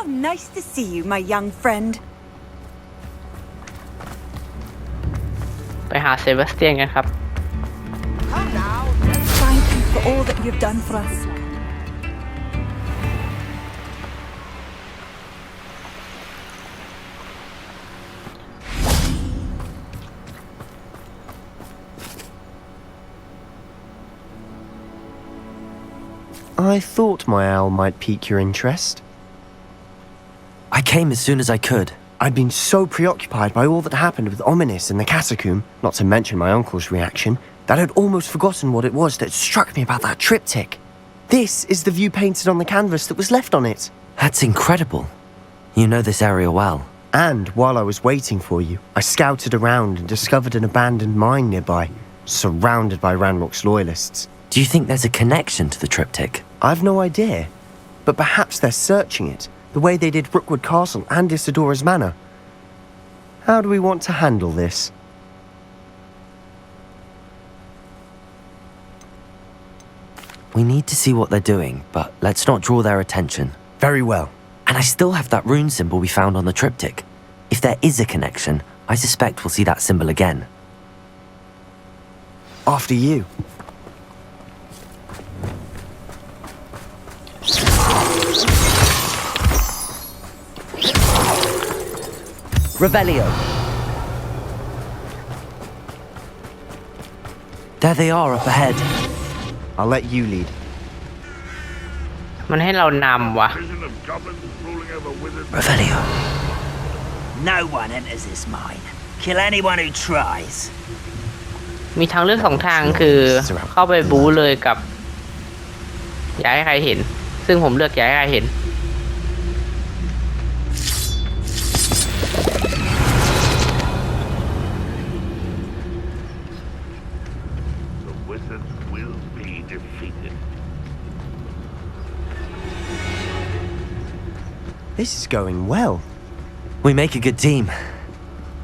How nice to see you, my young friend. ไปหาเซบาสเตียนกันครับ Thank you for all that you've done for us. I thought my owl might pique your interest. I came as soon as I could. I'd been so preoccupied by all that happened with Ominis in the catacomb, not to mention my uncle's reaction, that I'd almost forgotten what it was that struck me about that triptych. This is the view painted on the canvas that was left on it. That's incredible. You know this area well. And while I was waiting for you, I scouted around and discovered an abandoned mine nearby, surrounded by Ranrock's loyalists. Do you think there's a connection to the triptych? I've no idea, but perhaps they're searching it, the way they did Brookwood Castle and Isidora's Manor. How do we want to handle this? We need to see what they're doing, but let's not draw their attention. Very well. And I still have that rune symbol we found on the triptych. If there is a connection, I suspect we'll see that symbol again. After you. Revelio. There they are up ahead. I'll let you lead. มันให้เรานำว่ะ Revelio. No one enters this mine. Kill anyone who tries. มีทางเลือกสองทางคือเข้าไปบู๊เลยกับอย่าให้ใครเห็นซึ่งผมเลือกอย่าให้ใครเห็นThis is going well. We make a good team.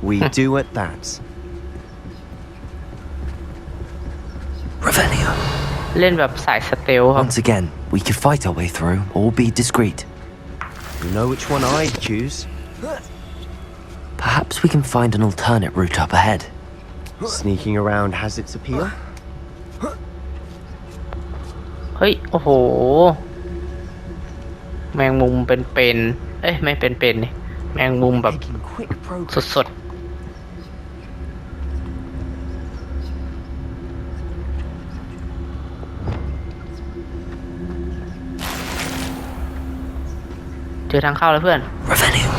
We do at that. Revelio. เล่นแบบสายสเตลครับ Once again, we could fight our way through or be discreet. You know which one I'd choose. Perhaps we can find an alternate route up ahead. Sneaking around has its appeal. เฮ้ยโอ้โหแมงมุมเป็นๆเอ้ยไม่เป็นๆนี่แมงมุมแบบ Making quick progress. สดๆเจอทางเข้าแล้วเพื่อน Revelio.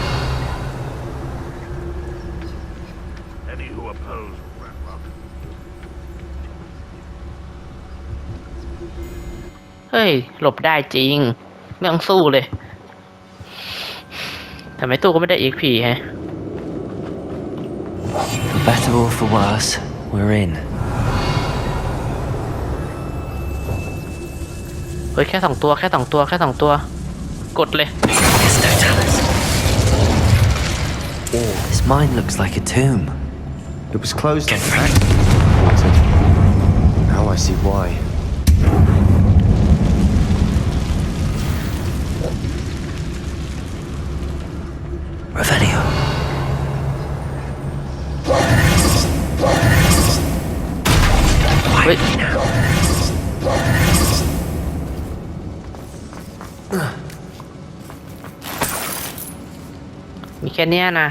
Any who oppose Ranrock. เฮ้ยหลบได้จริงไม่ต้องสู้เลยแต่ไม่ตู้ก็ไม่ได้ XP ฮะ For better or for worse, we're in. เฮ้ยแค่สองตัวกดเลย This mine looks like a tomb. It was closed on back. Now I see why. Revelio. Wait.มีแค่เนี้ยนะ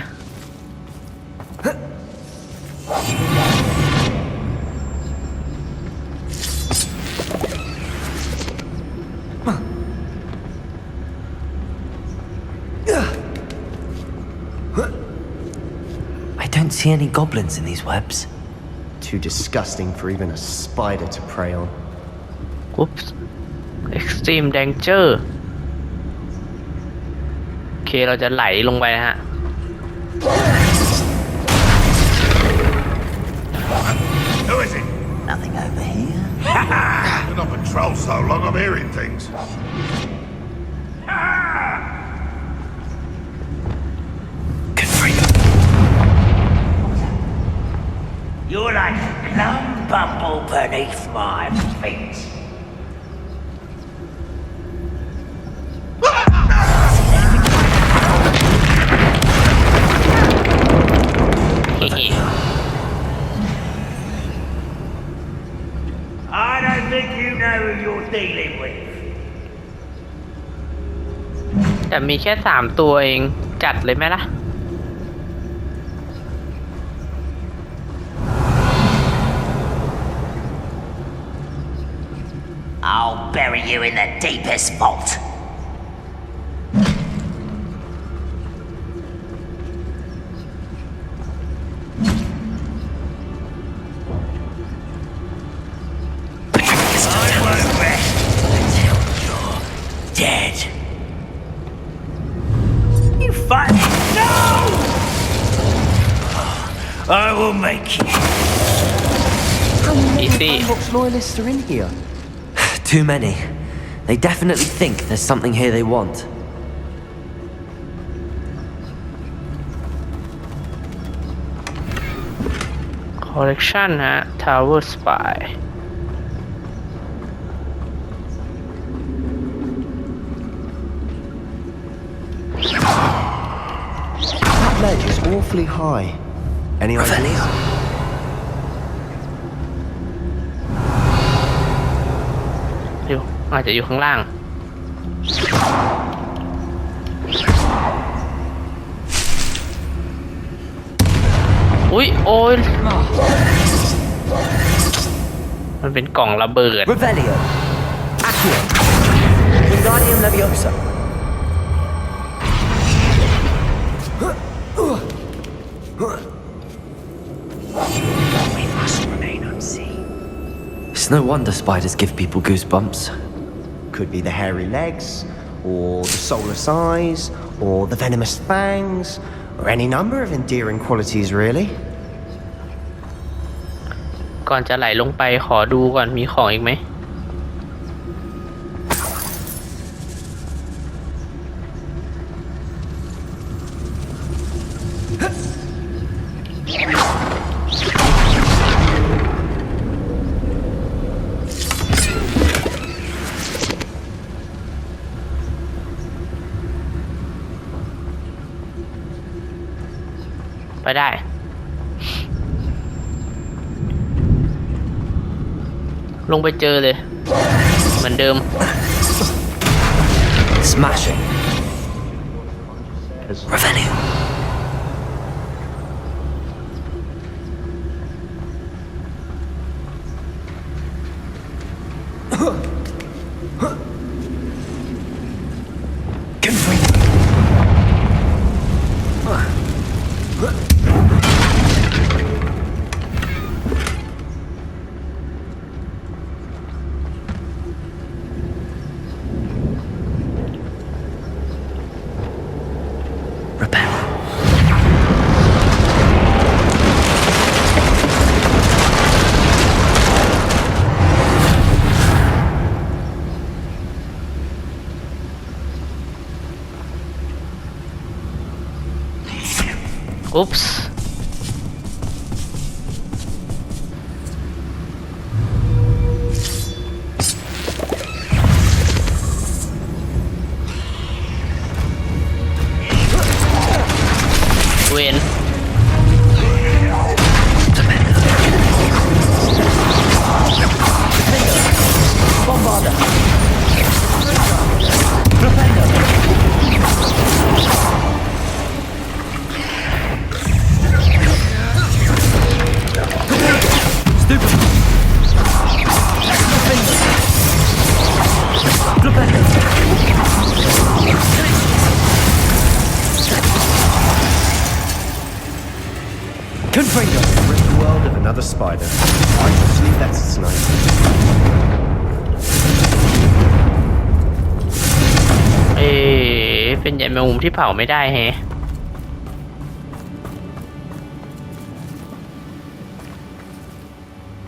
I don't see any goblins in these webs. Too disgusting for even a spider to prey on. Oops Extreme Danger โอเคเราจะไหลลงไปนะฮะ Who is it? Nothing over here. Been on patrol so long, I'm hearing things. Good for you. You're like a glum bumble beneath my feet. I don't think you know who you're dealing with. แต่มีแค่3 ตัวเองจัดเลยไหมล่ะ I'll bury you in the deepest vault. I won't rest until you're dead. You fight me? No! I will make you. How many Easy. Hogwarts loyalists are in here? Too many. They definitely think there's something here they want. collection ฮะ Tower Spy That ledge is awfully high. Any ideas? อยู่อาจจะอยู่ข้างล่างอุ๊ยโอ้ยมันเป็นกล่องระเบิด Revelio. Accio. Wingardium Leviosa. We must remain unseen. It's no wonder spiders give people goosebumps. Could be the hairy legs, or the soulless eyes, or the venomous fangs, or any number of endearing qualities, really. ก่อนจะไหลลงไปขอดูก่อนมีของอีกไหมไปได้ลงไปเจอเลยเหมือนเดิม Smashing. Revelio. Repel. Oops เวนConfringo. Rid the world of another spider. I shall sleep better tonight. เป็นใหญ่แมงมุมที่เผาไม่ได้แฮะ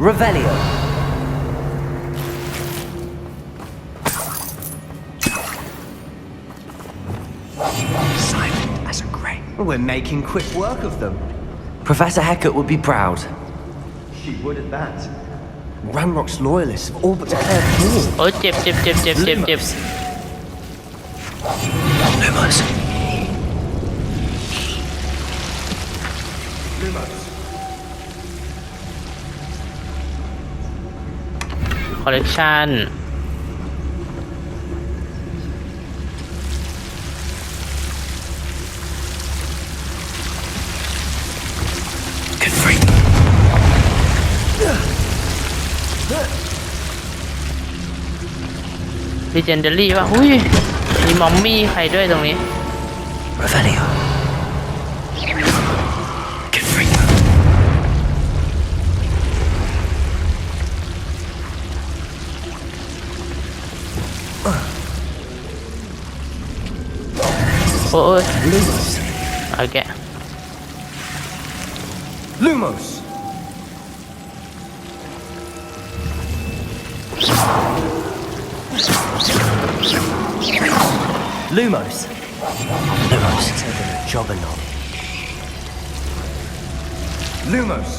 Revelio. Silent as a grave. We're making quick work of them. Professor Hecat would be proud. She would at that. Ranrock's loyalists have all but declared war. โอ้ยเจ็บ Lumos. Lumos, อลเลกชันLegendary ป่ะอุ้ยมีมอมมี่ใครด้วยตรงนี้ Revelio. Confringo. โอ้ยโอเค Lumos! Lumos! Lumos. Taking a job or not? Lumos!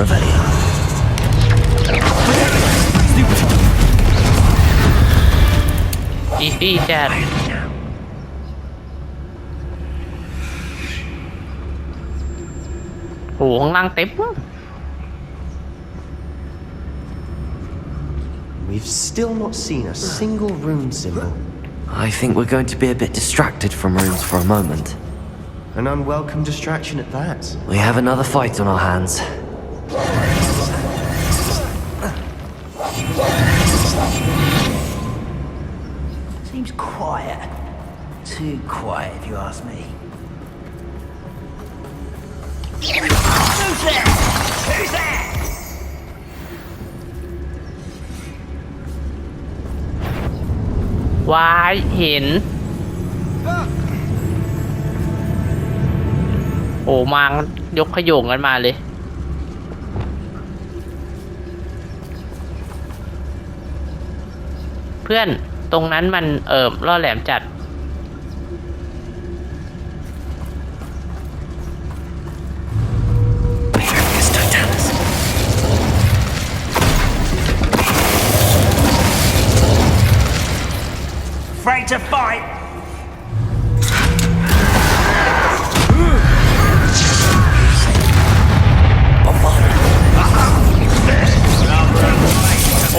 Revelio. อีฟี่จัดโหข้างล่างเต็ม We've still not seen a single rune symbol. I think we're going to be a bit distracted from runes for a moment. An unwelcome distraction at that. We have another fight on our hands. Seems quiet. Too quiet, if you ask me. Who's there? Who's there? วายเห็นโอ้มางยกขโยงกันมาเลยเพื่อนตรงนั้นมันล่อแหลมจัด Afraid to fight?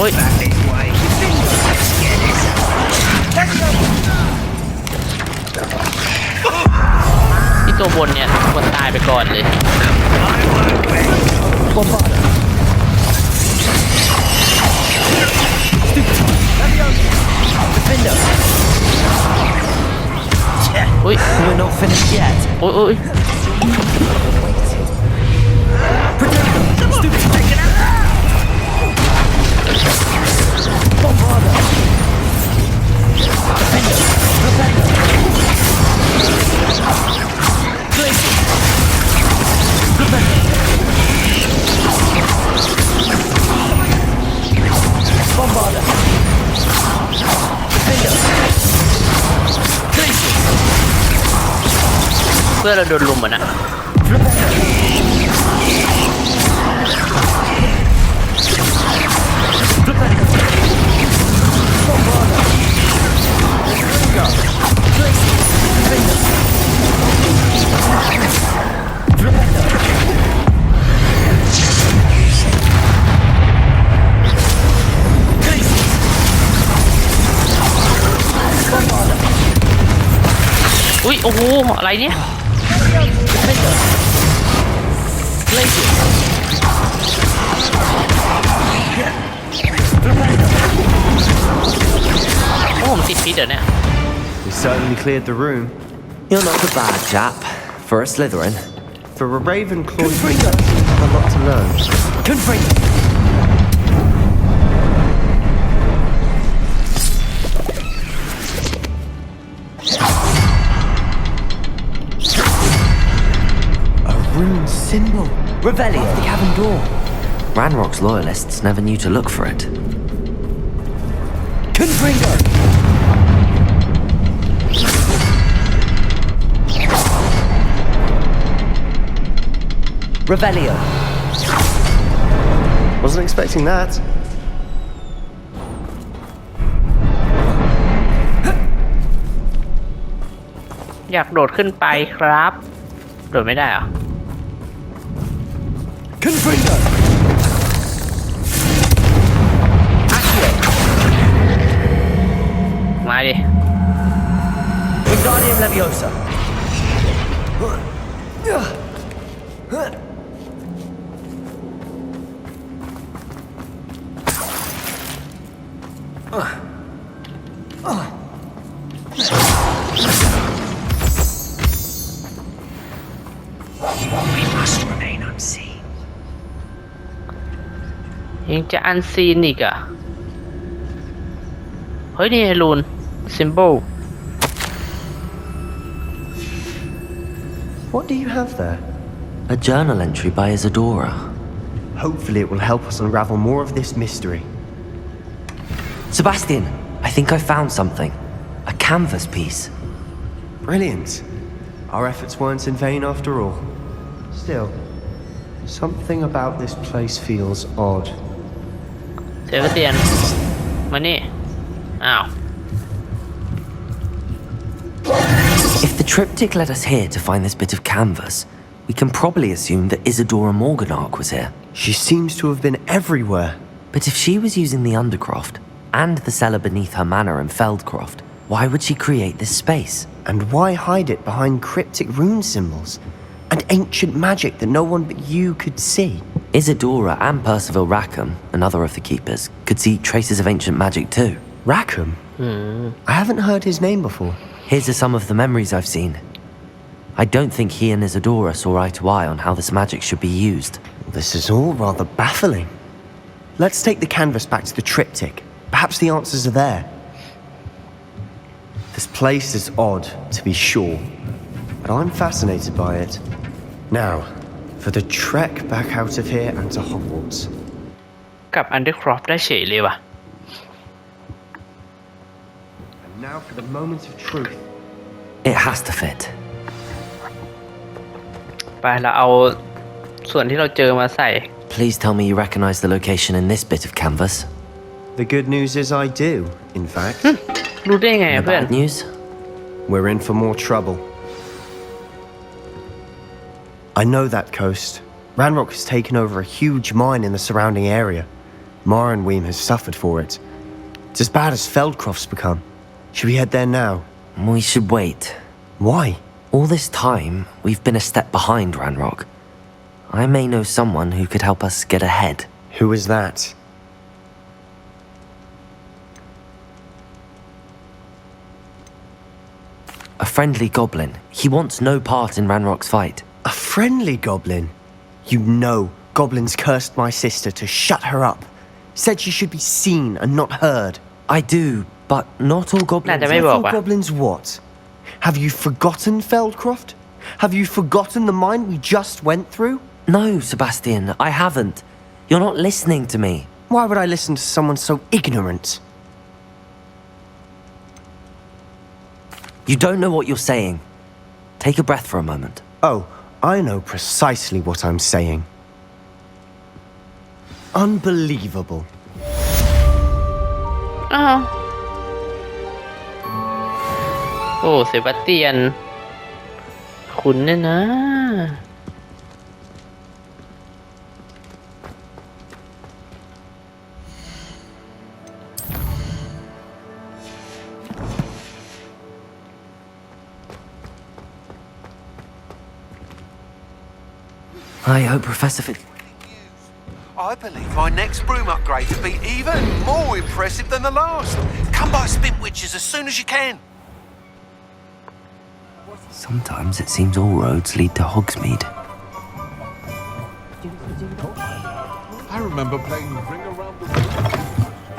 Ôi. Cái ตัวบนเนี่ยควรตายไปก่อนเลยอุ้ย We're not finished yet. โอ้ยโอ้ยเพื่อเราโดนลุมอ่ะนะอุ้ยโอ้โหอะไรเนี่ยโอ้ผมติดพิษเหรอเนี่ย We certainly cleared the room. You're not a bad chap for a Slytherin. For a Ravenclaw, you have a lot to learn. Confringo. A rune symbol. Revelio. The cabin door. Ranrock's loyalists never knew to look for it. Confringo! Revelio. Wasn't expecting that. อยากโดดขึ้นไปครับ โดดไม่ได้เหรอ Confringo. Accio. มาดิ Wingardium Leviosa. We must remain unseen. ยังจะอันซีนอีกอ่ะ เฮ้ยนี่รูนซิมโบล What do you have there? A journal entry by Isadora. Hopefully it will help us unravel more of this mystery. Sebastian, I think I found something. A canvas piece. Brilliant. Our efforts weren't in vain after all. Still, something about this place feels odd. เซบาสเตียน มานี่ อ้าว If the triptych led us here to find this bit of canvas, we can probably assume that Isadora Morganark was here. She seems to have been everywhere. But if she was using the Undercroft and the cellar beneath her manor in Feldcroft, why would she create this space? And why hide it behind cryptic rune symbols and ancient magic that no one but you could see? Isadora and Percival Rackham, another of the keepers, could see traces of ancient magic too. Rackham? I haven't heard his name before. Here's some of the memories I've seen. I don't think he and Isadora saw eye to eye on how this magic should be used. This is all rather baffling. Let's take the canvas back to the triptych. Perhaps the answers are there. This place is odd, to be sure, but I'm fascinated by it. Now, for the trek back out of here and to Hogwarts. กลับ Undercroft ได้เฉยเลยว่ะ And now for the moment of truth. It has to fit. ไปเราเอาส่วนที่เราเจอมาใส่ Please tell me you recognize the location in this bit of canvas. The good news is I do, in fact. รู้ได้ไง The เพื่อน bad news? We're in for more trouble. I know that coast. Ranrock has taken over a huge mine in the surrounding area. Mornweem has suffered for it. It's as bad as Feldcroft's become. Should we head there now? We should wait. Why? All this time, we've been a step behind Ranrock. I may know someone who could help us get ahead. Who is that? A friendly goblin. He wants no part in Ranrock's fight. A friendly goblin? You know goblins cursed my sister to shut her up. Said she should be seen and not heard. I do, but not all น่า goblins. จะไม่บอก All ว่ะ goblins what? Have you forgotten Feldcroft? Have you forgotten the mine we just went through? No, Sebastian, I haven't. You're not listening to me. Why would I listen to someone so ignorant? You don't know what you're saying. Take a breath for a moment. Oh, I know precisely what I'm saying. Unbelievable. อ้าวโอ้เซบาสเตียน คุณเนี่ยนะ I hope Professor Fit. I believe my next broom upgrade will be even more impressive than the last. Come by Spintwitches as soon as you can. Sometimes it seems all roads lead to Hogsmeade. I remember playing Ring Around the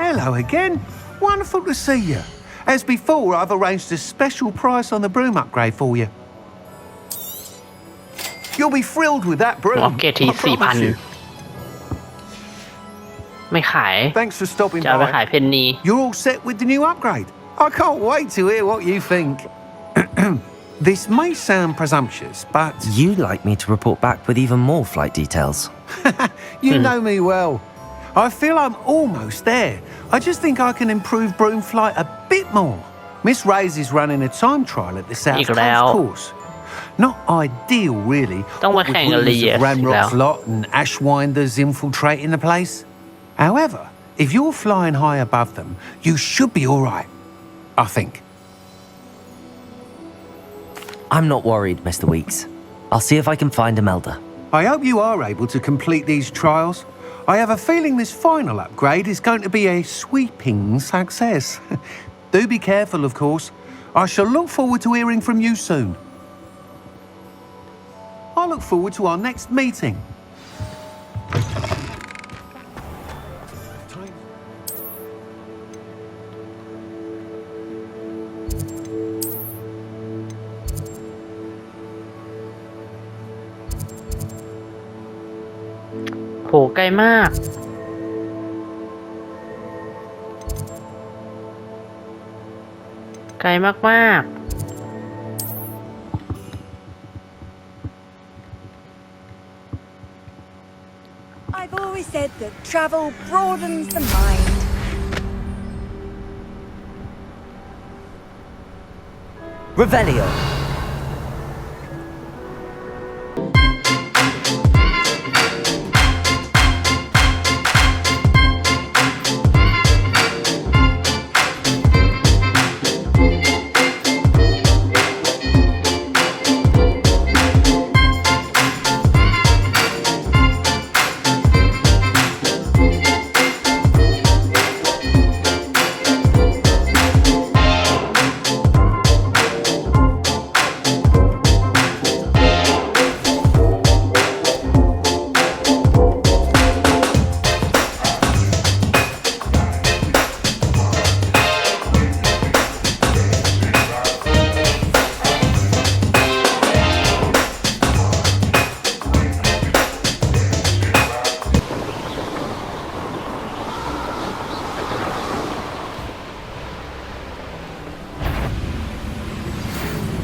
Hello again. Wonderful to see you. As before, I've arranged a special price on the broom upgrade for you. You'll be thrilled with that broom. หัวเกตที I 4,000 promise you. ไม่ขาย Thanks for stopping จะเอาไปขาย by. เพนนี You're all set with the new upgrade. I can't wait to hear what you think. This may sound presumptuous, but You'd like me to report back with even more flight details. you know me well. I feel I'm almost there. I just think I can improve broom flight a bit more. Miss Ray's is running a time trial at the South อีก Coast แล้ว course. Not ideal, really. ต้องมา What with แข่งกันเลย rumours of อีกแล้ว Ramrock's lot and Ashwinders infiltrating the place. However, if you're flying high above them, you should be all right. I think. I'm not worried, Mr. Weeks. I'll see if I can find Imelda. I hope you are able to complete these trials. I have a feeling this final upgrade is going to be a sweeping success. Do be careful, of course. I shall look forward to hearing from you soon. I look forward to our next meeting. โหไกลมาก ไกลมาก I've always said that travel broadens the mind. Revelio.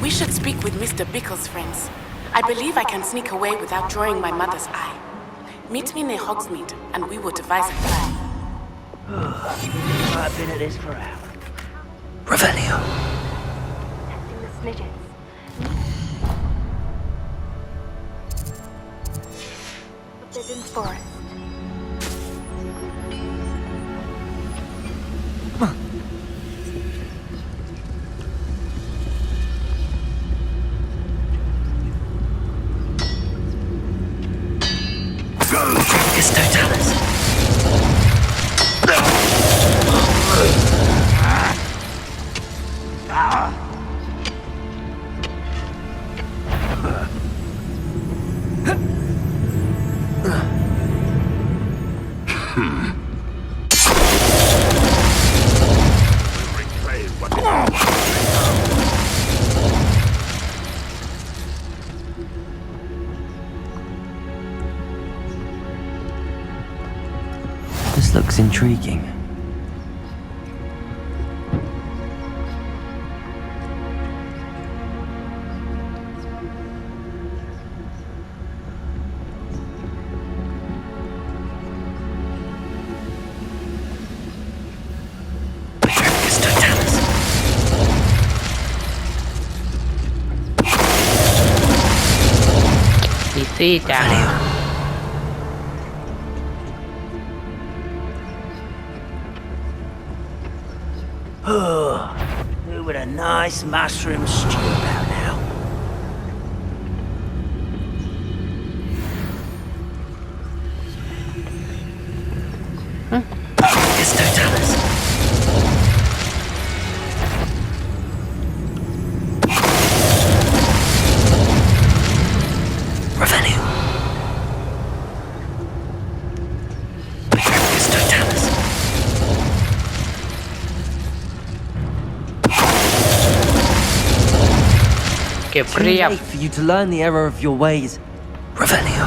We should speak with Mr. Bickle's friends. I believe I can sneak away without drawing my mother's eye. Meet me near Hogsmeade, and we will devise a plan. I've been at this for hours. Revelio. Testing the snidgets. Forbidden forest. It's Totalis. Reclaim what is ours. This looks intriguing. It's Totalis. easy จัง Who would a nice mushroom stew about now? It's Totalis. Revelio. It's Totalis.เก็บ Too เรียบ late for you to learn the error of your ways. Revelio.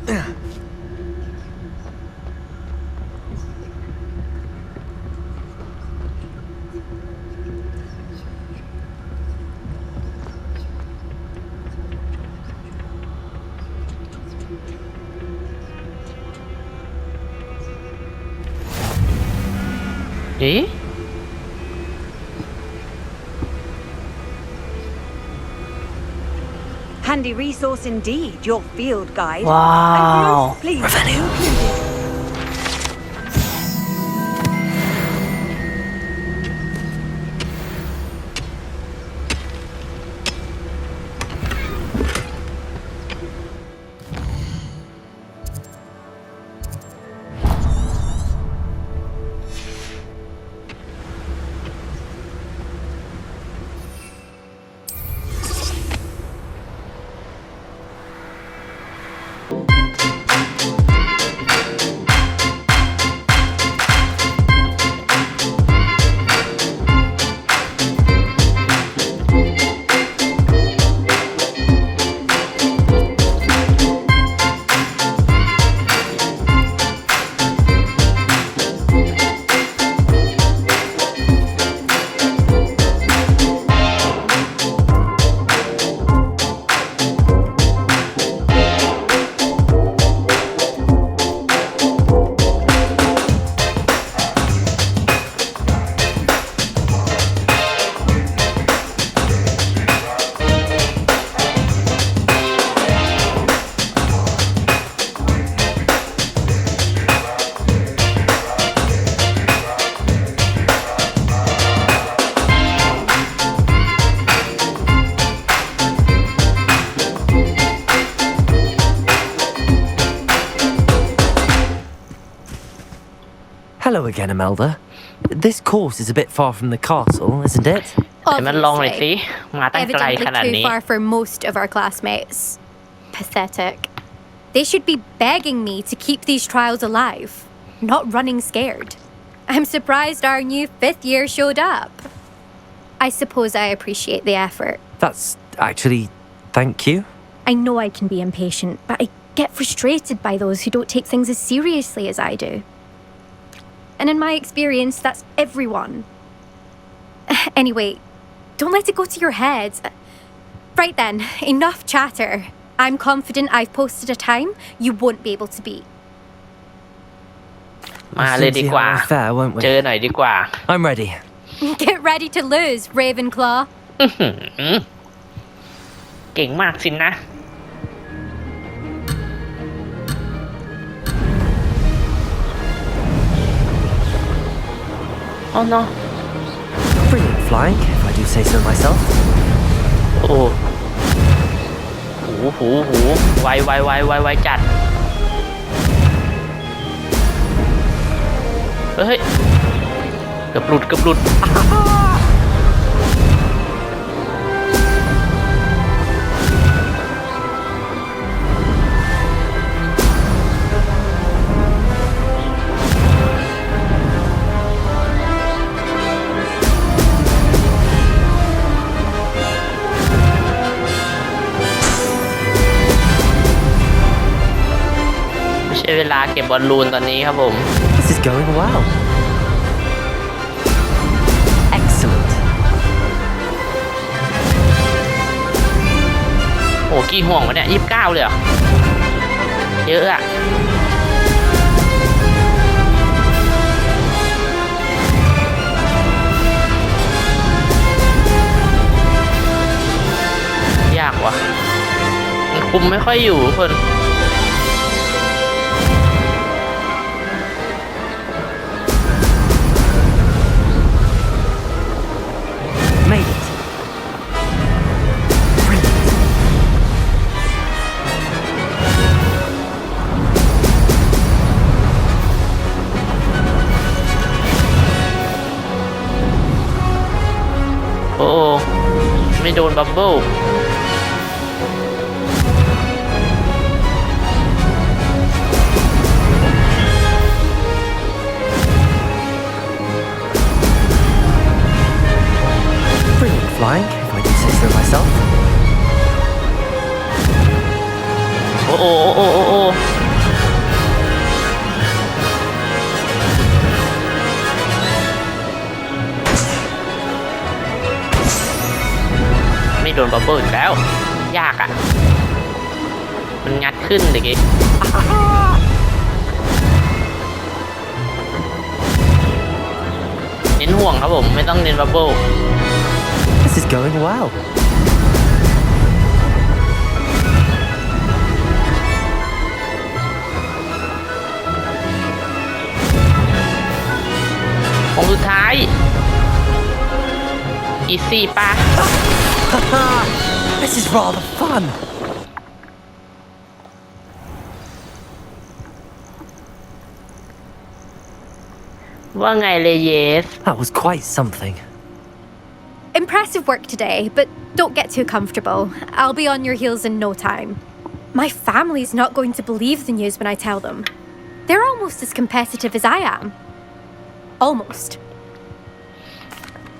เอ๊ะ Handy resource indeed, your field guide. ว้าว I'm most pleased to be included. Hello again, Imelda. This course is a bit far from the castle, isn't it? แต่มันลองหน่อยสิ มาตั้งไกลขนาด Evidently นี้ too far for most of our classmates. Pathetic. They should be begging me to keep these trials alive, not running scared. I'm surprised our new 5th year showed up. I suppose I appreciate the effort. That's actually... thank you. I know I can be impatient, but I get frustrated by those who don't take things as seriously as I do. And in my experience, that's everyone. Anyway, don't let it go to your head. Right then, enough chatter. I'm confident I've posted a time you won't be able to beat. มาเลยดีกว่า We'll see how we fare, won't we? เจอหน่อยดีกว่า I'm ready. Get ready to lose, Ravenclaw. เก่งมากสินะ Oh no. Brilliant flying, if I do say so myself. โอ้หูไวจัด เฮ้ยเกือบหลุด ไม่ใช่เวลาเก็บบอลลูนตอนนี้ครับผม This is going well. Excellent. โอ้กี่ห่วงวะเนี่ย29เลยเหรอ เยอะอะยากว่ะมันคุมไม่ค่อยอยู่ทุกคน Made it. Brilliant. Oh, ไม่โดนบับเบิ้ล Brilliant flying, if I do say so myself. โอ้ โดนบับเบิ้ลอีกแล้วยากอ่ะมันงัดขึ้นเด็กเน้นห่วงครับผมไม่ต้องเน้นบับเบิ้ล This is going well. ของสุดท้ายอีซี่ป่ะ This is rather fun. ว่าไงเลยเยส That was quite something. Impressive work today, but don't get too comfortable. I'll be on your heels in no time. My family's not going to believe the news when I tell them. They're almost as competitive as I am. Almost.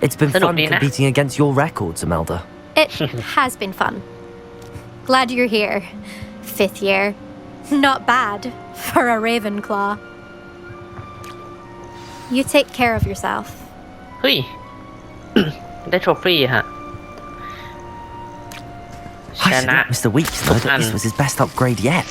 It's been fun competing against your records, Imelda. It has been fun. Glad you're here. 5th year. Not bad for a Ravenclaw. You take care of yourself. เฮ้ย ได้โทรฟี่ฮะ I should let Mr. Weeks know that this was his best upgrade yet.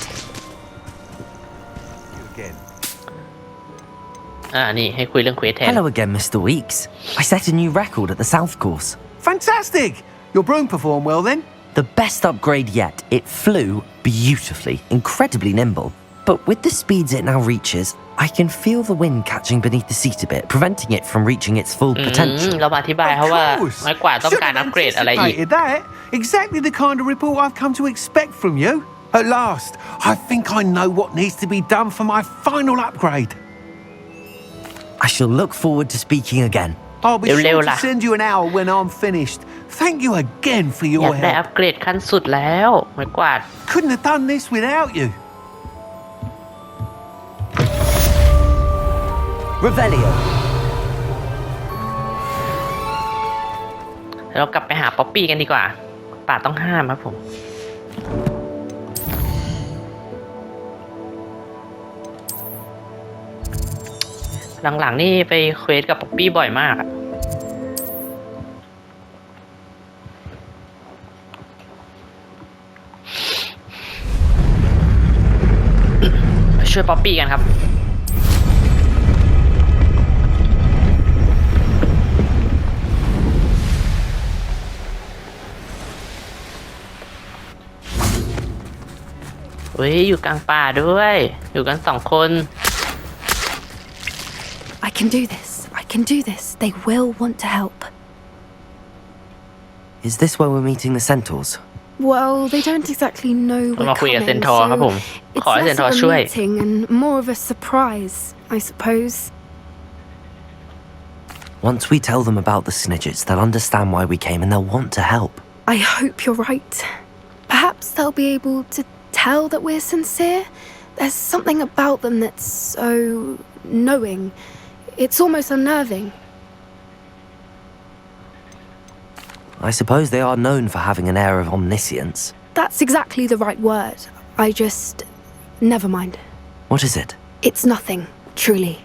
นี่ให้คุยเรื่องเควสแทน Hello again, Mr. Weeks. I set a new record at the South Course. Fantastic! Your broom performed well then? The best upgrade yet. It flew beautifully, incredibly nimble. But with the speeds it now reaches, I can feel the wind catching beneath the seat a bit, preventing it from reaching its full potential. เรามาอธิบายเขาว่าไม้กวาดต้องการอัปเกรดอะไรอีก That. Exactly the kind of report I've come to expect from you. At last, I think I know what needs to be done for my final upgrade. I shall look forward to speaking again. I'll be sure to send you an hour when I'm finished. Thank you again for อยา your กได้อั help. ปเกรดขั้นสุดแล้วไม้กวาด Couldn't have done this without you. Revelio. เรากลับไปหาป๊อปปี้กันดีกว่าป่าต้องห้ามครับผมหลังๆนี่ไปเควสกับป๊อปปี้บ่อยมากอะไปช่วยป๊อปปี้กันครับเฮ้ยอยู่กลางป่าด้วยอยู่กัน2 คน I can do this. I can do this. They will want to help. Is this where we're meeting the centaurs? Well, they don't exactly know we're มาคุยกับ coming, เซนทอร์ครับผม so ขอให้ it's เซน less ทอ of ร์ a ช่วย meeting and more of a surprise, I suppose. Once we tell them about the Snidgets, they'll understand why we came and they'll want to help. I hope you're right. Perhaps they'll be able to tell that we're sincere. There's something about them that's so knowing. It's almost unnerving. I suppose they are known for having an air of omniscience. That's exactly the right word. I just... Never mind. What is it? It's nothing, truly.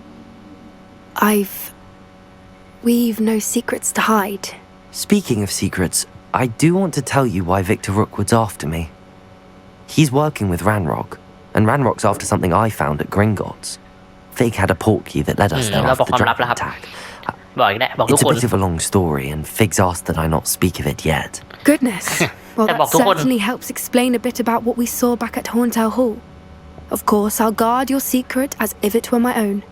We've no secrets to hide. Speaking of secrets, I do want to tell you why Victor Rookwood's after me. He's working with Ranrock, and Ranrock's after something I found at Gringotts. Fig had a portkey that led us there after the dragon attack. It's a bit of a long story, and Fig's asked that I not speak of it yet. Goodness. Well, that certainly helps explain a bit about what we saw back at Horntail Hall. Of course, I'll guard your secret as if it were my own.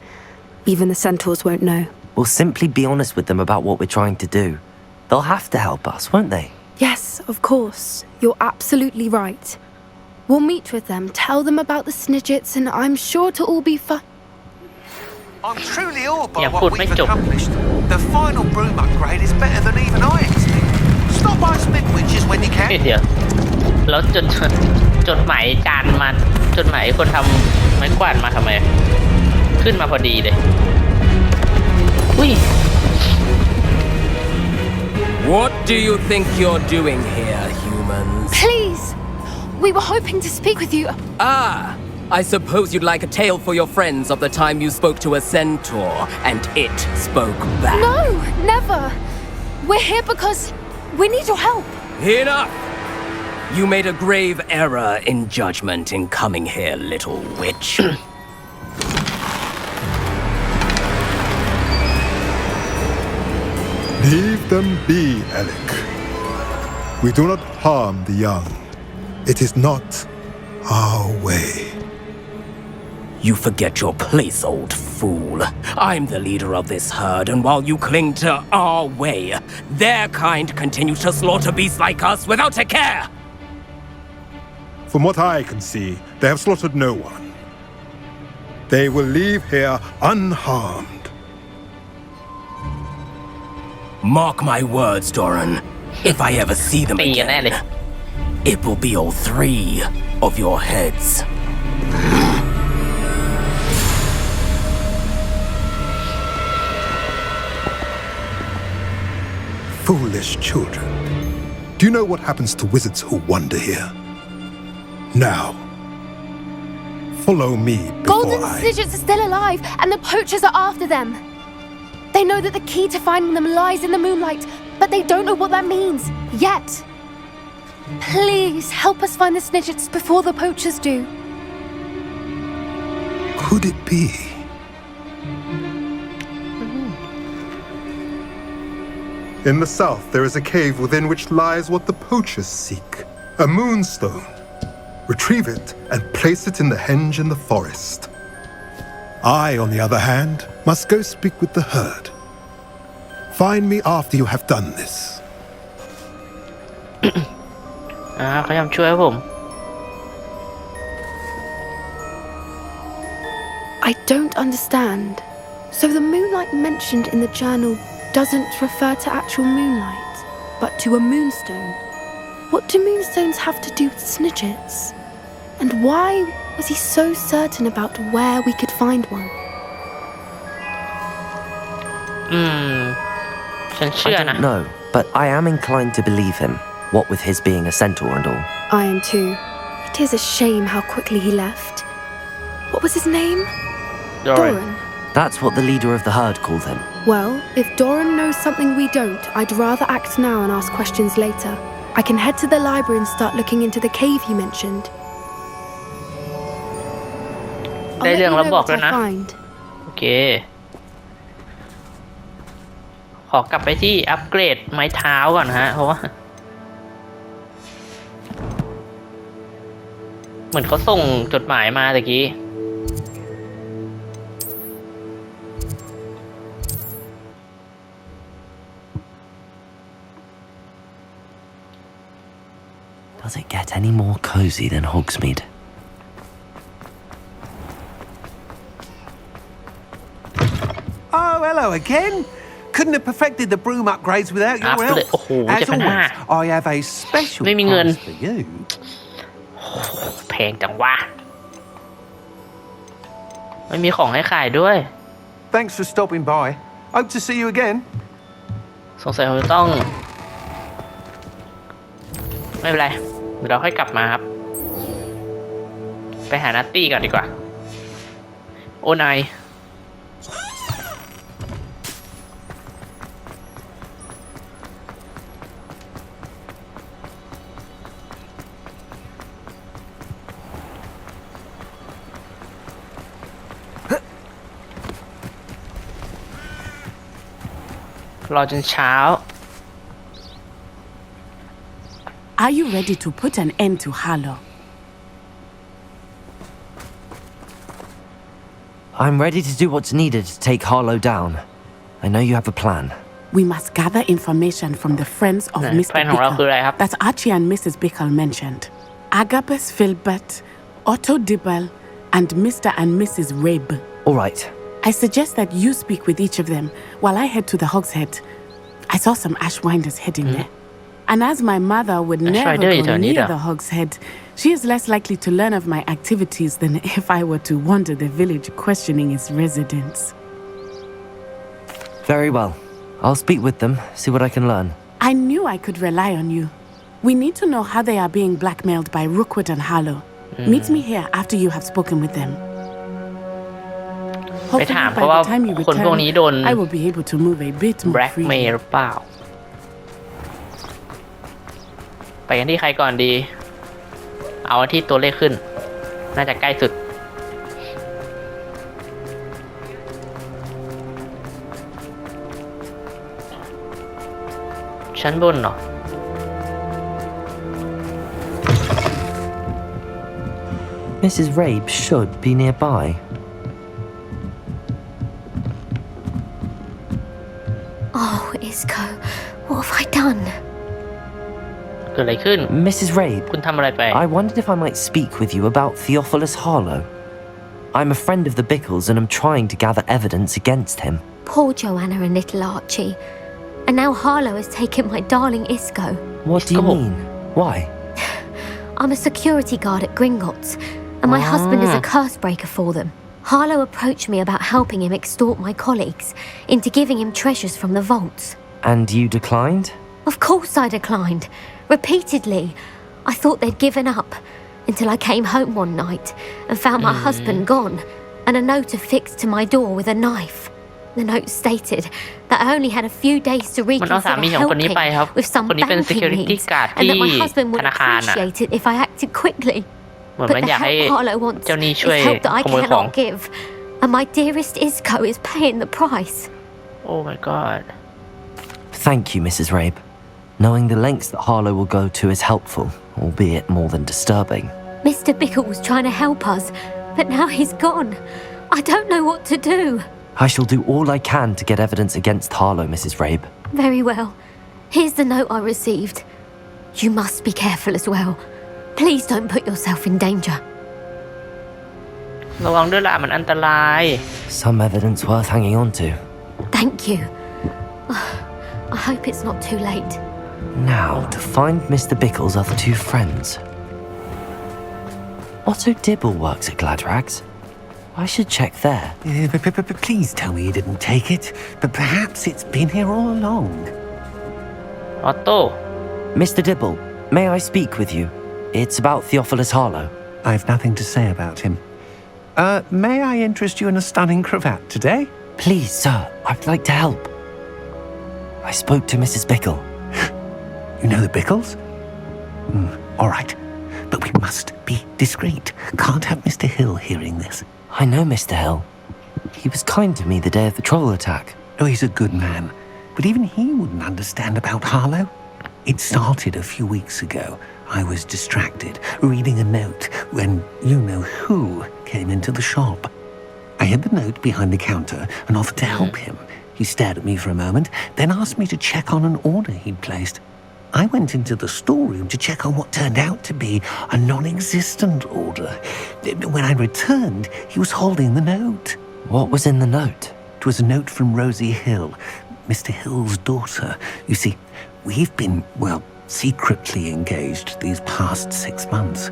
Even the centaurs won't know. We'll simply be honest with them about what we're trying to do. They'll have to help us, won't they? Yes, of course. You're absolutely right. We'll meet with them, tell them about the Snidgets, and I'm sure it'll all be fun. I'm truly awed by what we've accomplished. The final broom upgrade is better than even I expected. Stop by Smithwich's when you can. เดี๋ยวแล้วจดหมายจานมาจดหมายคนทำไม้กวาดมาทำไมขึ้นมาพอดีเลยอุ้ย What do you think you're doing here, humans? Please! We were hoping to speak with you. I suppose you'd like a tale for your friends of the time you spoke to a centaur and it spoke back. No, never. We're here because we need your help. Enough! You made a grave error in judgment in coming here, little witch. Leave them be, Alec. We do not harm the young. It is not our way. You forget your place, old fool. I'm the leader of this herd, and while you cling to our way, their kind continue to slaughter beasts like us without a care. From what I can see, they have slaughtered no one. They will leave here unharmed. Mark my words, Doran. If I ever see them ตีกันแน่เลย again, it will be all 3 of your heads. Foolish children. Do you know what happens to wizards who wander here? Now, follow me before Golden Snidgets are still alive, and the poachers are after them. They know that the key to finding them lies in the moonlight, but they don't know what that means, yet. Please, help us find the Snidgets before the poachers do. Could it be? In the south, there is a cave within which lies what the poachers seek. A moonstone. Retrieve it and place it in the henge in the forest. I, on the other hand, must go speak with the herd. Find me after you have done this. เขายอมช่วยผม I don't understand. So the moonlight mentioned in the journal doesn't refer to actual moonlight, but to a moonstone. What do moonstones have to do with Snidgets? And why was he so certain about where we could find one? ฉันเชื่อ I นะ don't know, but I am inclined to believe him, what with his being a centaur and all. I am too. It is a shame how quickly he left. What was his name? Doran. That's what the leader of the herd called him. Well, if Doran knows something we don't, I'd rather act now and ask questions later. I can head to the library and start looking into the cave you mentioned. ได้เรื่องแล้วบอกแล้วนะ find. โอเค ขอกลับไปที่อัปเกรดไม้เท้าก่อนฮะ เพราะว่า เหมือนเขาส่งจดหมายมาตะกี้ Does it get any more cozy than Hogsmeade? Oh, hello again. Couldn't have perfected the broom upgrades without your help. As always, I have a special prize for you. แพงจังวะ ไม่มีของให้ขายด้วย Thanks for stopping by. Hope to see you again. สงสัยเราจะต้อง ไม่เป็นไร เดี๋ยวเราค่อยกลับมาครับ ไปหานัตตี้ก่อนดีกว่า โอ้นายรอจนเช้า Are you ready to put an end to Harlow? I'm ready to do what's needed to take Harlow down. I know you have a plan. We must gather information from the friends of Mr. แผนของเราคืออะไรครับ Bickle that Archie and Mrs. Bickle mentioned. Agabus Filbert, Otto Dibble, and Mr. and Mrs. Rabe. All right. I suggest that you speak with each of them while I head to the Hogshead. I saw some Ashwinders heading there. And as my mother would never go near the Hogshead, she is less likely to learn of my activities than if I were to wander the village questioning its residents. Very well. I'll speak with them, see what I can learn. I knew I could rely on you. We need to know how they are being blackmailed by Rookwood and Harlow. Meet me here after you have spoken with them. ไปถาม Hopefully เพราะว่า by the time you คนพวกนี้โดน return, I will be able to move a bit more freely. blackmail หรือเปล่า ไปกันที่ใครก่อนดีเอาที่ตัวเลขขึ้นน่าจะใกล้สุดชั้นบนเหรอMrs. Rabe should be nearby. Oh, Isco, what have I done? เกิดอะไรขึ้น Mrs. Rabe, คุณทำอะไรไป I wondered if I might speak with you about Theophilus Harlow. I'm a friend of the Bickles and I'm trying to gather evidence against him. Poor Joanna and little Archie. And now Harlow has taken my darling Isco. What do you mean? Why? I'm a security guard at Gringotts, and my husband is a curse breaker for them. Harlow approached me about helping him extort my colleagues into giving him treasures from the vaults. And you declined? Of course I declined. Repeatedly. I thought they'd given up until I came home one night and found my husband gone and a note affixed to my door with a knife. The note stated that I only had a few days to reconsider helping with some banking needs and that my husband would appreciate it if I acted quickly. But the help Harlow wants is help that I cannot give, and my dearest Isco is paying the price. Oh my god. Thank you, Mrs. Rabe. Knowing the lengths that Harlow will go to is helpful, albeit more than disturbing. Mr. Bickle was trying to help us, but now he's gone. I don't know what to do. I shall do all I can to get evidence against Harlow, Mrs. Rabe. Very well. Here's the note I received. You must be careful as well. Please don't put yourself in danger. ระวังด้วยล่ะมันอันตราย Some evidence worth hanging on to. Thank you. I hope it's not too late. Now, to find Mr. Bickle's other two friends. Otto Dibble works at Gladrags. I should check there. Please tell me you didn't take it, but perhaps it's been here all along. Otto. Mr. Dibble, may I speak with you? It's about Theophilus Harlow. I've nothing to say about him. May I interest you in a stunning cravat today? Please, sir, I'd like to help. I spoke to Mrs. Bickle. You know the Bickles? All right, but we must be discreet. Can't have Mr. Hill hearing this. I know Mr. Hill. He was kind to me the day of the troll attack. Oh, he's a good man, but even he wouldn't understand about Harlow. It started a few weeks ago. I was distracted, reading a note, when you-know-who came into the shop. I hid the note behind the counter and offered to help him. He stared at me for a moment, then asked me to check on an order he'd placed. I went into the storeroom to check on what turned out to be a non-existent order. When I returned, he was holding the note. What was in the note? It was a note from Rosie Hill, Mr. Hill's daughter. You see, we've been, secretly engaged these past 6 months.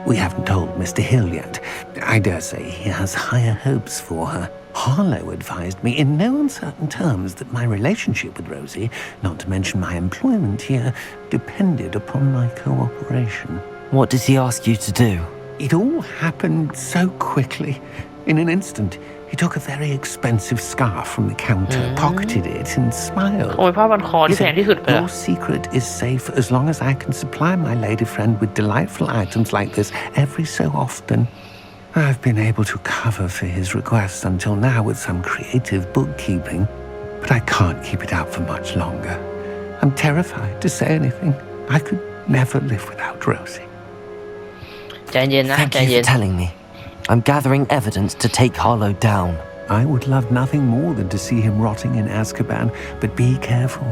We haven't told Mr. Hill yet. I dare say he has higher hopes for her. Harlow advised me in no uncertain terms that my relationship with Rosie, not to mention my employment here, depended upon my cooperation. What does he ask you to do? It all happened so quickly. In an instant, he took a very expensive scarf from the counter, pocketed it, and smiled. He said, your secret is safe as long as I can supply my lady friend with delightful items like this every so often. I've been able to cover for his requests until now with some creative bookkeeping, but I can't keep it up for much longer. I'm terrified to say anything. I could never live without Rosie. Thank you for telling me. I'm gathering evidence to take Harlow down. I would love nothing more than to see him rotting in Azkaban, but be careful.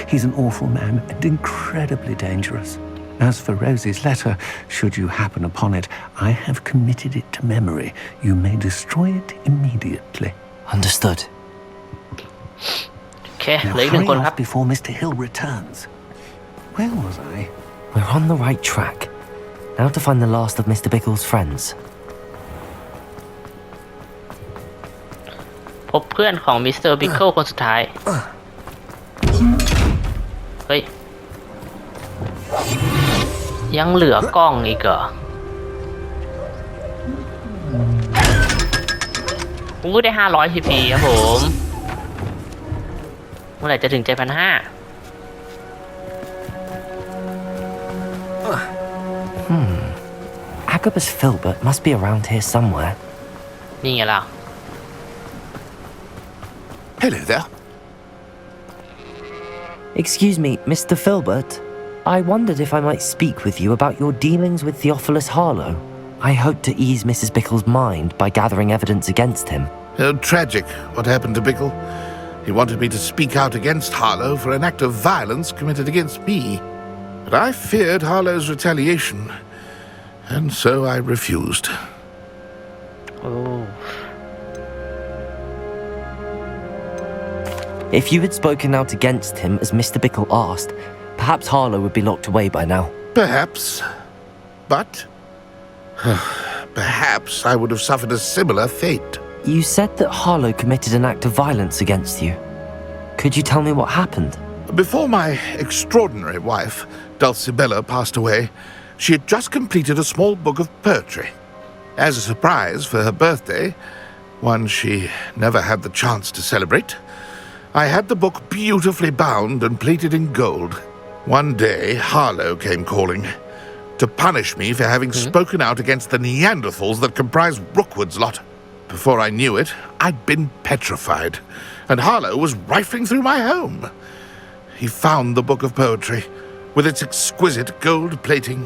He's an awful man and incredibly dangerous. As for Rosie's letter, should you happen upon it, I have committed it to memory. You may destroy it immediately. Understood. Okay, now hurry off before Mr. Hill returns. Where was I? We're on the right track. Now to find the last of Mr. Bickle's friends. พบเพื่อนของมิสเตอร์บิคเกิลคนสุดท้าย เฮ้ย ยังเหลือกล้องอีกเหรอผมก็ได้500 TP ครับผมเมื่อไหร่จะถึง 7,500 Agabus Filbert must be around here somewhere. นี่ไงล่ะ Hello there. Excuse me, Mr. Filbert. I wondered if I might speak with you about your dealings with Theophilus Harlow. I hope to ease Mrs. Bickle's mind by gathering evidence against him. Oh, tragic what happened to Bickle. He wanted me to speak out against Harlow for an act of violence committed against me. But I feared Harlow's retaliation, and so I refused. Oh. If you had spoken out against him as Mr. Bickle asked, perhaps Harlow would be locked away by now. Perhaps. But perhaps I would have suffered a similar fate. You said that Harlow committed an act of violence against you. Could you tell me what happened? Before my extraordinary wife, Dulcibella, passed away, she had just completed a small book of poetry. As a surprise for her birthday, one she never had the chance to celebrate, I had the book beautifully bound and plated in gold. One day, Harlow came calling to punish me for having spoken out against the Neanderthals that comprise Rookwood's lot. Before I knew it, I'd been petrified, and Harlow was rifling through my home. He found the book of poetry, with its exquisite gold plating.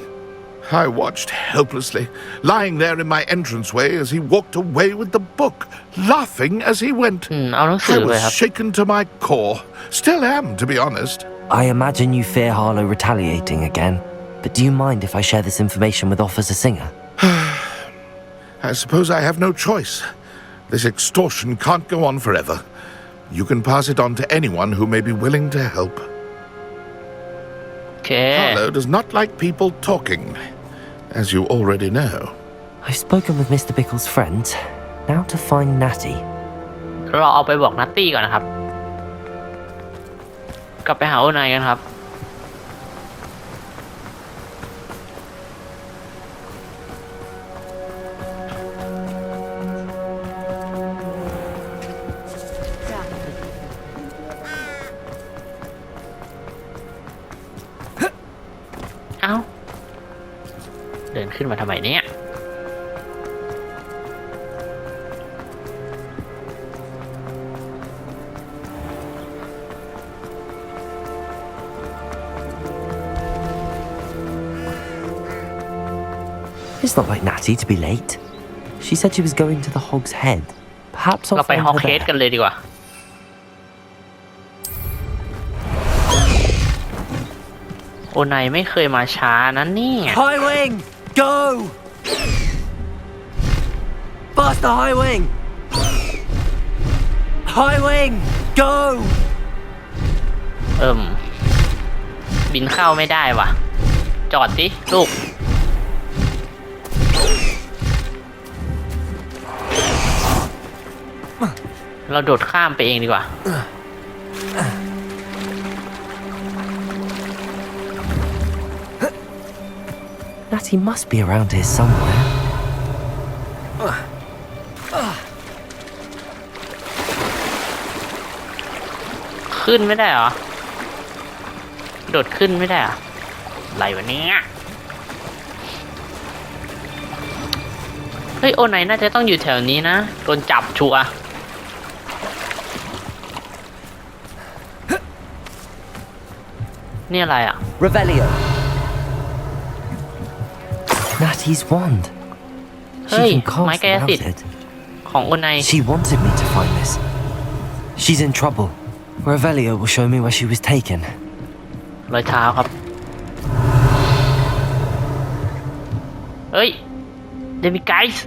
I watched helplessly, lying there in my entranceway as he walked away with the book, laughing as he went. I was shaken to my core. Still am, to be honest. I imagine you fear Harlow retaliating again, but do you mind if I share this information with Officer Singer? I suppose I have no choice. This extortion can't go on forever. You can pass it on to anyone who may be willing to help. Harlow does not like people talking, as you already know. I've spoken with Mr. Bickle's friends. Now to find Natty. เราเอาไปบอกนัตตี้ก่อนนะครับ กลับไปหาโอนายกันครับ เอ้า เดินขึ้นมาทำไมเนี่ย It's not like Natty to be late. She said she was going to the Hog's Head. Perhaps I'll เราไป find ฮอก her เฮด there. กันเลยดีกว่า โอนายไม่เคยมาช้านะเนี่ย High wing, go! Faster, high wing! High wing, go! บินเข้าไม่ได้ว่ะ จอดดิลูก เราโดดข้ามไปเองดีกว่า Natty must be around here somewhere. ขึ้นไม่ได้เหรอ โดดขึ้นไม่ได้เหรอ อะไรวะเนี่ยเฮ้ยโอไหนน่าจะต้องอยู่แถวนี้นะโดนจับชัวร์นี่อะไรอ่ะ Revelio. Natty's wand. She Hey, can cast my guy without is it. ของโอไหน She wanted me to find this. She's in trouble. Revelio will show me where she was taken. รอยเท้าครับ เฮ้ย เดมิไกส์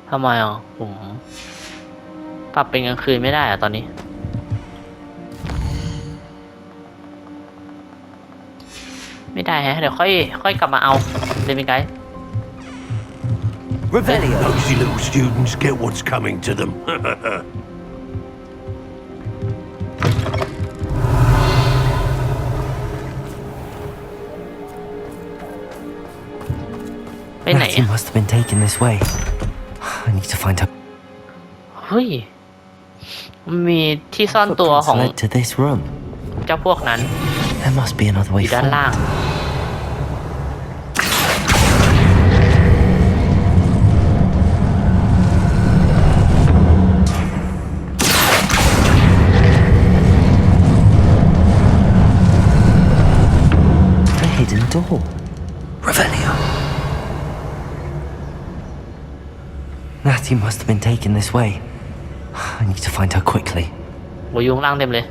ทำไมอ่ะผมปรับเป็นกลางคืนไม่ได้อ่ะตอนนี้ ไม่ได้ฮะเดี๋ยวค่อยกลับมาเอาเดมิไกส์ Revelio. Nosy little students get what's coming to them. ไปไหน Natty must have been taken this way. I need to find her. เฮ้ย มีที่ซ่อนตัวของ led to this room. เจ้าพวกนั้น There must be another อ way ยู่ด้าน forward. ล่าง A hidden door. Revelio. Natty must have been taken this way. I need to find her quickly. โอ้ยยุงล่างเต็มเลย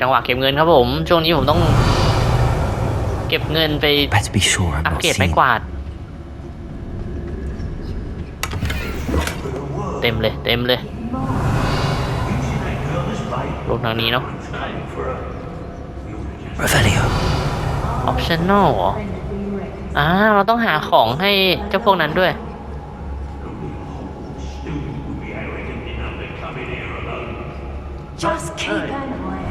จังหวะเก็บเงินครับผม ช่วงนี้ผมต้องเก็บเงินไป Better be sure I'm อัป not เกรดไม้ seen. กวาด เต็มเลยเต็มเลยลงทางนี้เนาะ Revelio. optional เหรอเราต้องหาของให้เจ้าพวกนั้นด้วย Just keep an eye.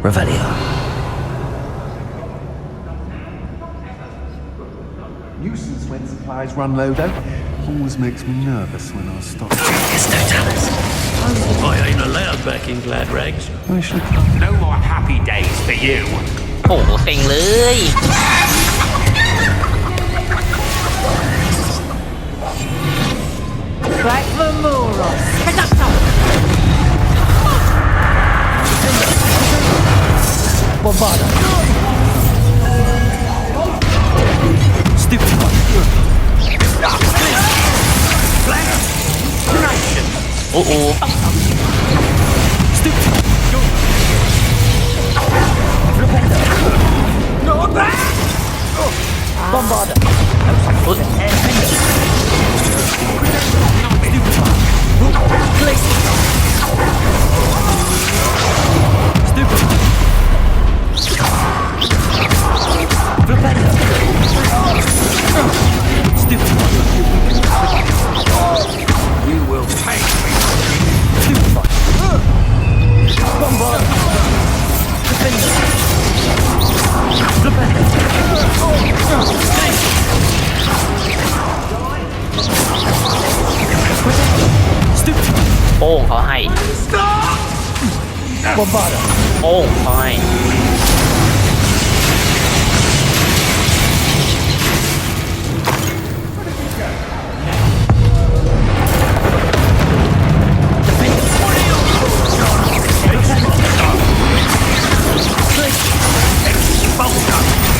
Revelio. Nuisance when supplies run low, though. Always makes me nervous when I stop. There's no tellers. I ain't allowed back in glad rags. I should. No more happy days for you. โอ้โหเซ็งเลย Crack the Moros. Bombarda. Stupid one. โอ้โห Stupid one. Bombarda. Stupid one. Rebellion. Stupid one. You will pay me. Stupid one. Bombard. Rebellion. Stupid one. โป้งเขาให้ Bombarda. โป้งเขาให้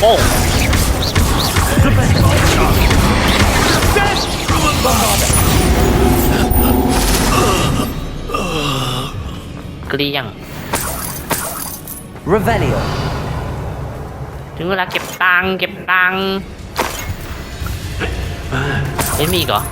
โป้งเกลี้ยง Revelio. ถึงเวลาเก็บตังค์เก็บตังค์ไม่มีอีกเหรอ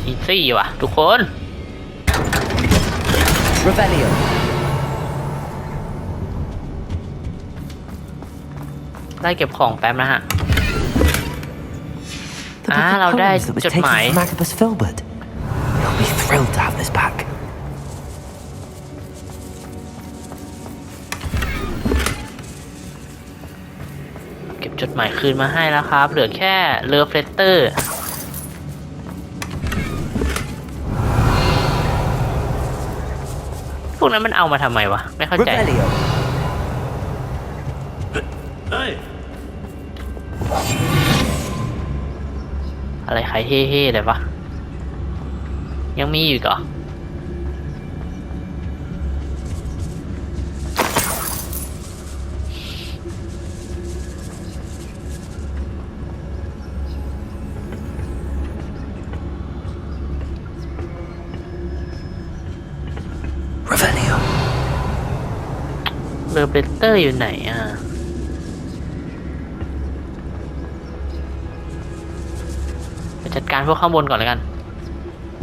อีซี่ว่ะทุกคน Revelio. ได้เก็บของแป๊บนะฮะ The book of เราได้ poems that was จด taken หมาย from Agabus Filbert. He'll be thrilled to have this back. เก็บจดหมายคืนมาให้แล้วครับ เหลือแค่เลิฟเลตเตอร์ พวกนั้นมันเอามาทำไมวะ ไม่เข้าใจ Revelio. Hey. อะไรใครเฮ่ๆเลยวะ ยังมีอยู่อีกเหรอ Revelio. เรือเบเตอร์อยู่ไหนอ่ะ จัดการพวกข้างบนก่อนเลยกัน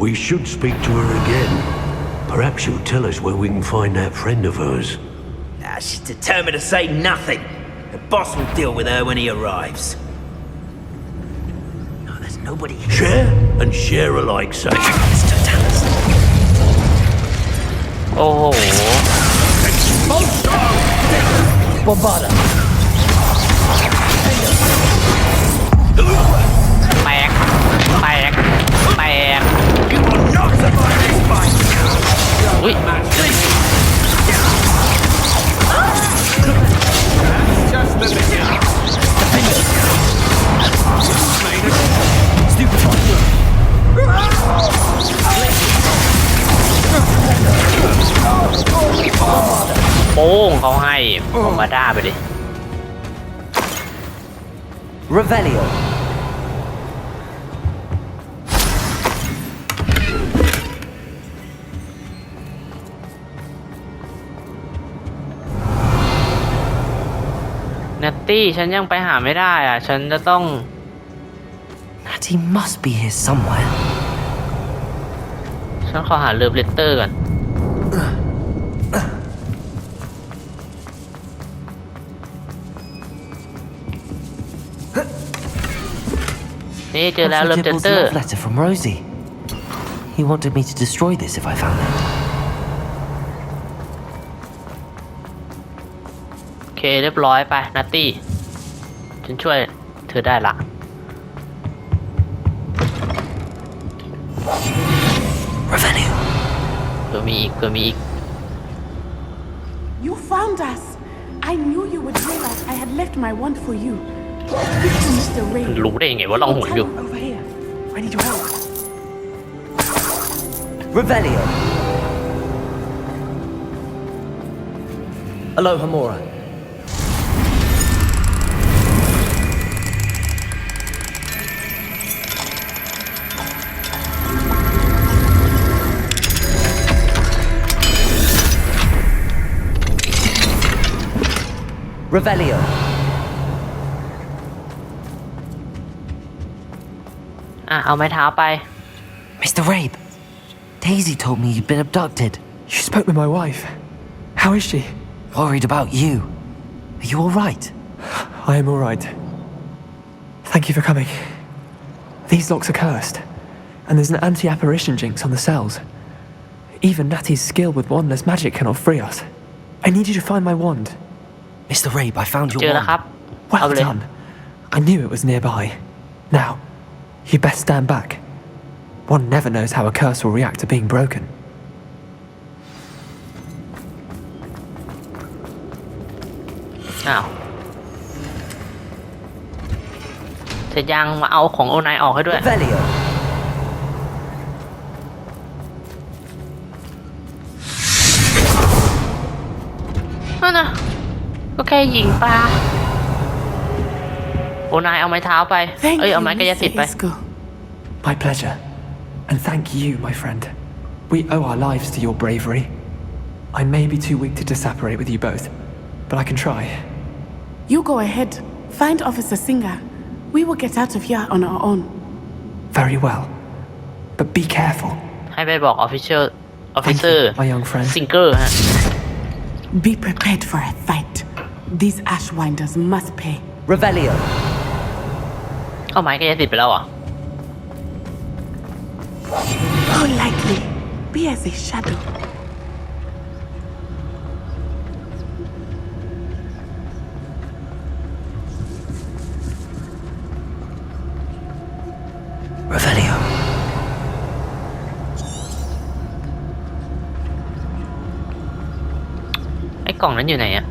We should speak to her again. Perhaps she'll tell us where we can find that friend of hers. She's determined to say nothing. The boss will deal with her when he arrives. No, there's nobody here. Share and share alike, say. โอ้โหบอมบาร์ดแตกอุ้ยโป้งเขาให้ผมมาด้าไปเลย Revelio. นัตตี้ฉันยังไปหาไม่ได้อ่ะฉันจะต้อง Natty must be here somewhere. ฉันขอหาเลิฟเลตเตอร์ก่อนนี่เจอแล้วเลิฟเลตเตอร์ Letter from Rosie. He wanted me to destroy this if I found it. โอเคเรียบร้อยไปนัตตี้ฉันช่วยเธอได้ละ Revelio. เพื่อมีอีก You found us. I knew you would realize I had left my wand for you. Speak to Mr. Ray. รู้ได้ยังไงว่าล่องหนอยู่ Over here. I need your help. Revelio. Aloha Mora. Revelio. I'll ไม้เท้าไป Mr. Rabe, Daisy told me you'd been abducted. You spoke with my wife. How is she? Worried about you. Are you all right? I am all right. Thank you for coming. These locks are cursed, and there's an anti-apparition jinx on the cells. Even Natty's skill with wandless magic cannot free us. I need you to find my wand. Mr. Rabe, I found your เจอแล้ว wand. ครับ Well done. I knew it was nearby. Now, you best stand back. One never knows how a curse will react to being broken. อ้าวจะยังมาเอาของโอนายออกให้ด้วย Revelio. นั่นนะก็แค่ยิงปลาโอนายเอาไม้เท้าไป Thank เอ้ย you, เอาไม้กายสิทธิ์ไป Mr. Isco. My pleasure. And thank you, my friend. We owe our lives to your bravery. I may be too weak to disapparate with you both, but I can try. You go ahead. Find Officer Singer. We will get out of here on our own. Very well. But be careful. ให้ไปบอก officer my young friend. Singer ฮะ Be prepared for a fight. These Ashwinders must pay. Revelio. เอาไม้กายสิทธิ์ไปแล้วเหรอ How likely? Be as a shadow. Revelio. ไอ้กล่องนั้นอยู่ไหนอะ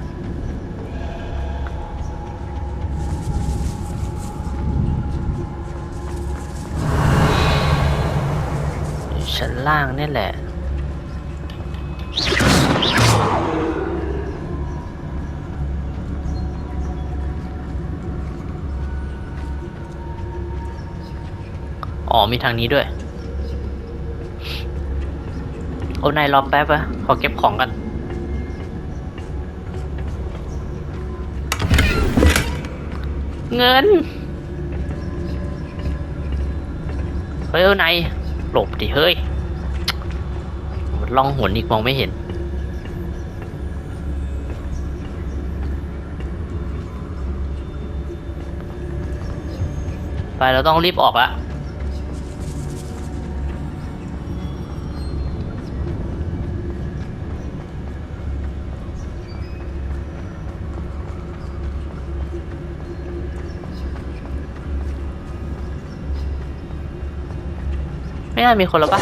อยู่ชั้นล่างนี่แหละ อ๋อมีทางนี้ด้วย โอ้นายรอแป๊บอะขอเก็บของกันเงิน เฮ้ยนายหลบดิเฮ้ยล่องหนอีกมองไม่เห็นไปเราต้องรีบออกละไม่น่ามีคนแล้วปะ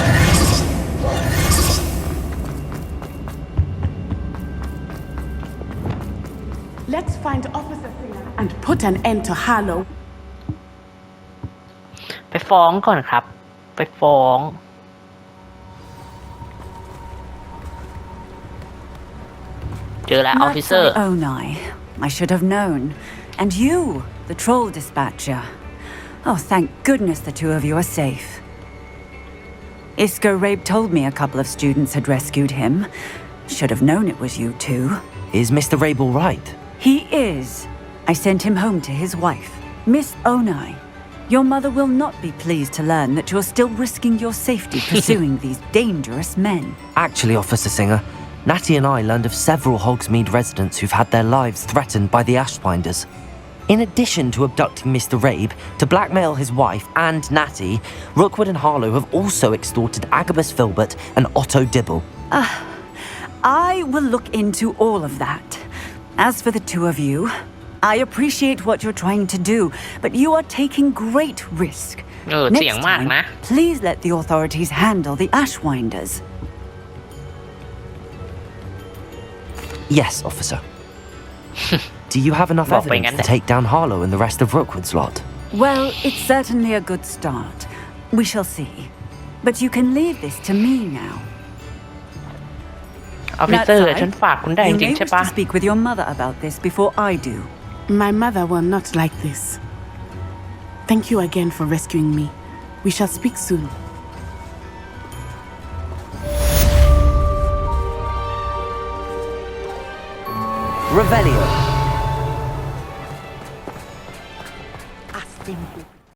Let's find Officer Singer and put an end to Harlow. ไปฟ้องก่อนครับไปฟ้องเจอแล้วออฟฟิเซอร์ Oh no, I should have known. And you, the troll dispatcher. Oh, thank goodness the two of you are safe. Isco Rabe told me a couple of students had rescued him. Should have known it was you two. Is Mr. Rabe all right? He is. I sent him home to his wife, Miss Onai. Your mother will not be pleased to learn that you're still risking your safety pursuing these dangerous men. Actually, Officer Singer, Natty and I learned of several Hogsmeade residents who've had their lives threatened by the Ashwinders. In addition to abducting Mr. Rabe, to blackmail his wife and Natty, Rookwood and Harlow have also extorted Agabus Filbert and Otto Dibble. I will look into all of that. As for the two of you, I appreciate what you're trying to do, but you are taking great risk. Next time, please let the authorities handle the Ashwinders. Yes, officer. Do you have enough evidence to take down Harlow and the rest of Rookwood's lot? Well, it's certainly a good start. We shall see. But you can leave this to me now. Officer, ฉันฝากคุณได้จริงๆใช่ปะ You may wish to speak with your mother about this before I do. My mother will not like this. Thank you again for rescuing me. We shall speak soon. Revelio.